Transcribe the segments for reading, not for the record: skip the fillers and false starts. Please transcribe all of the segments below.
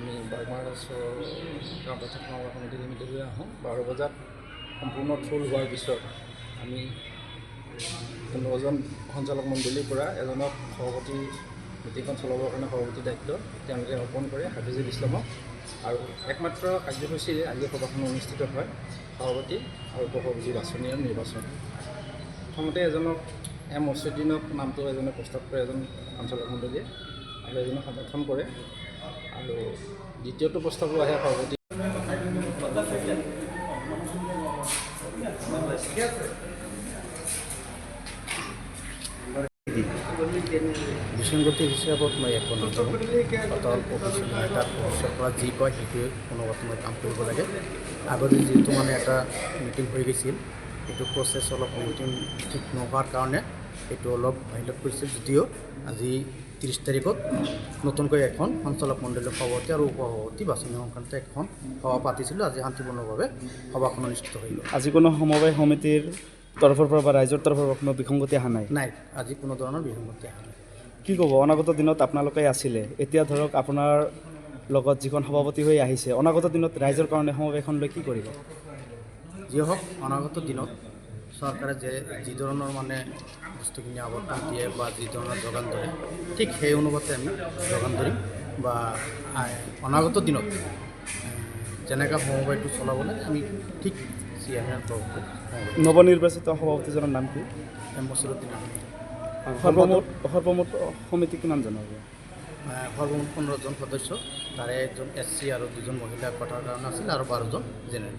আমি বাগমাৰাছৰ counter technology committee লিমিটেডলৈ আহোঁ। 12 বজাত সম্পূৰ্ণ থোল হোৱাৰ পিছত আমি 15জন সঞ্চালক মণ্ডলীৰ পৰা এজনক সভাপতি মিটিংখন চলাবৰ কাৰণে সভাপতিৰ দায়িত্ব তেওঁলোকে অৰ্পণ কৰে হাফিজুল ইছলামক। আৰু একমাত্ৰ কাৰ্যসূচীৰে আজি সভাখন অনুষ্ঠিত হয় সভাপতি আৰু উপসভাপতি বাছনি আৰু নিৰ্বাচন। প্ৰথমতে এজনক মছুদ্দিনক নামটো এজনে প্ৰস্তাৱ কৰে, এজন সঞ্চালক মণ্ডলীয়ে, আৰু এজনে সমৰ্থন কৰে। আৰু দ্বিতীয়টো প্ৰস্তাৱো আহে সভাপতি বিসংগতি হিচাপত মই একো নাজানো। অটল অফিচিয়েল এটা অফিচৰ পৰা যি কয় সেইটোৱে কোনো মই কাম কৰিব লাগে। আগতে যিহেতু এটা মিটিং হৈ গৈছিল, সেইটো প্ৰচেছ অলপ মিটিং ঠিক নোহোৱাৰ কাৰণে এইটো অলপ বাহিৰত কৰিছিল। যদিও আজি 30 তাৰিখত নতুনকৈ এখন সঞ্চালক মণ্ডলীৰ সভাপতি আৰু উপসভাপতি বাছনি সংক্ৰান্ত এখন সভা পাতিছিলোঁ। আজি শান্তিপূৰ্ণভাৱে সভাখন অনুষ্ঠিত হৈ গ'ল। আজি কোনো সমবায় সমিতিৰ তৰফৰ পৰা বা ৰাইজৰ তৰফৰ পৰা কোনো বিসংগতি অহা নাই? নাই, আজি কোনো ধৰণৰ বিসংগতি অহা নাই। কি ক'ব, অনাগত দিনত আপোনালোকে আছিলে, এতিয়া ধৰক আপোনাৰ লগত যিখন সভাপতি হৈ আহিছে, অনাগত দিনত ৰাইজৰ কাৰণে সমবায়খন লৈ কি কৰিব? যি হওক, অনাগত দিনত চৰকাৰে যি ধৰণৰ বস্তুখিনি আৱৰ্তন দিয়ে বা যি ধৰণৰ যোগান ধৰে, ঠিক সেই অনুপাতে আমি যোগান ধৰিম। বা অনাগত দিনত যেনেকৈ সমবায়টো চলাব লাগে আমি ঠিক চেয়াৰমেনৰ তৰফত নৱনিৰ্বাচিত সভাপতিজনৰ নাম কি? মছুৰুদ্দিন আহমেদ। সৰ্বমুঠ সমিতি কিমান জন হ'ব? সৰ্বমুঠ 15জন সদস্য, তাৰে এজন SC আৰু 2জন মহিলা কোটাৰ কাৰণে আছিল আৰু 12জন জেনেৰেল।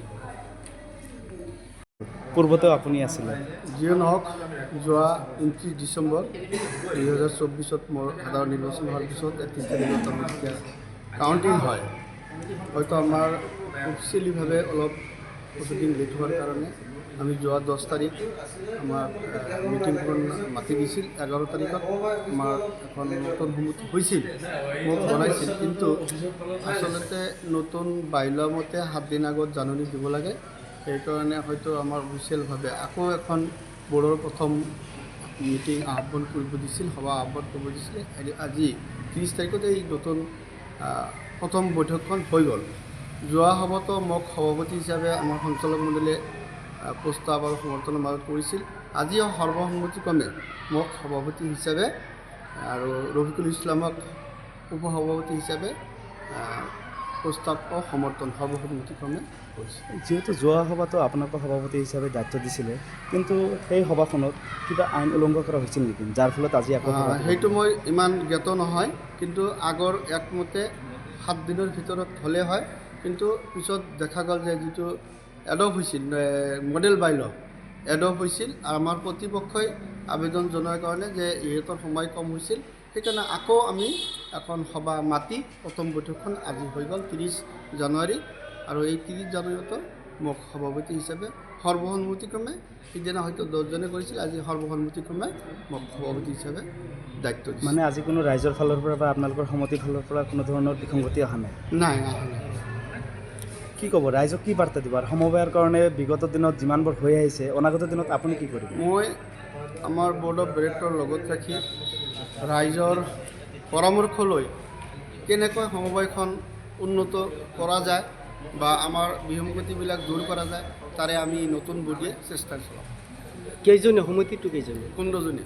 পূৰ্বতেও আপুনি আছিলে? যিয়ে নহওক, যোৱা 29 ডিচেম্বৰ 2024 মোৰ সাধাৰণ নিৰ্বাচন হোৱাৰ পিছত 31 তাৰিখত আমি যেতিয়া কাউণ্টিং হয়, হয়তো আমাৰ অফিচিয়েলিভাৱে অলপ প্ৰচিডিং লেট হোৱাৰ কাৰণে আমি যোৱা 10 তাৰিখ আমাৰ মিটিংখন মাতি দিছিল। 11 তাৰিখত আমাৰ এখন নতুন সমিতি হৈছিল, মোক জনাইছিল, কিন্তু আচলতে নতুন বাইল' মতে 7 দিন আগত জাননী দিব লাগে। সেইকাৰণে হয়তো আমাৰ অফিচিয়েলভাৱে আকৌ এখন বৰ্ডৰ প্ৰথম মিটিং আহ্বান কৰিব দিছিল, সভা আহ্বান কৰিব দিছিল। আজি 30 তাৰিখত এই নতুন প্ৰথম বৈঠকখন হৈ গ'ল। যোৱা সভাতো মোক সভাপতি হিচাপে আমাৰ সঞ্চালক মণ্ডলীয়ে প্ৰস্তাৱ আৰু সমৰ্থনৰ মাজত কৰিছিল। আজিও সৰ্বসন্মতিক্ৰমে মোক সভাপতি হিচাপে আৰু ৰফিকুল ইছলামক উপসভাপতি হিচাপে প্ৰস্তাৱ সমৰ্থন সৰ্বসন্মতিক্ৰমে কৰিছিল। যিহেতু যোৱা সভাতো আপোনালোকৰ সভাপতি হিচাপে দায়িত্ব দিছিলে, কিন্তু সেই সভাখনত কিবা আইন উলংঘন কৰা হৈছিল নেকি, যাৰ ফলত আজি আকৌ? সেইটো মই ইমান জ্ঞাত নহয়, কিন্তু আগৰ একমতে 7 দিনৰ ভিতৰত হ'লে হয়। কিন্তু পিছত দেখা গ'ল যে যিটো এডপ্ট হৈছিল মডেল বাইল' এডপ্ট হৈছিল, আমাৰ প্ৰতিপক্ষই আবেদন জনোৱাৰ কাৰণে যে ইহঁতৰ সময় কম হৈছিল, সেইকাৰণে আকৌ আমি এখন সভা মাতি প্ৰথম বৈঠকখন আজি হৈ গ'ল 30 জানুৱাৰী। আৰু এই 30 জানুৱাৰীতো মোক সভাপতি হিচাপে সৰ্বসন্মতিক্ৰমে, সিদিনা হয়তো 10জনে কৰিছিল, আজি সৰ্বসন্মতিক্ৰমে মোক সভাপতি হিচাপে দায়িত্ব দিছে। আজি কোনো ৰাইজৰ ফালৰ পৰা বা আপোনালোকৰ সমিতিৰ ফালৰ পৰা কোনো ধৰণৰ বিসংগতি অহা নাই? নাই। কি ক'ব, ৰাইজক কি বাৰ্তা দিব? আৰু সমবায়ৰ কাৰণে বিগত দিনত যিমানবোৰ হৈ আহিছে, অনাগত দিনত আপুনি কি কৰিব? মই আমাৰ বৰ্ড অফ ডিৰেক্টৰৰ লগত ৰাখি ৰাইজৰ পৰামৰ্শ লৈ কেনেকৈ সমবায়খন উন্নত কৰা যায় বা আমাৰ বিসংগতিবিলাক দূৰ কৰা যায়, তাৰে আমি নতুন বুদ্ধিয়ে চেষ্টা চলাম। কেইজনীয়া সমিতিটো? 15 15জনী।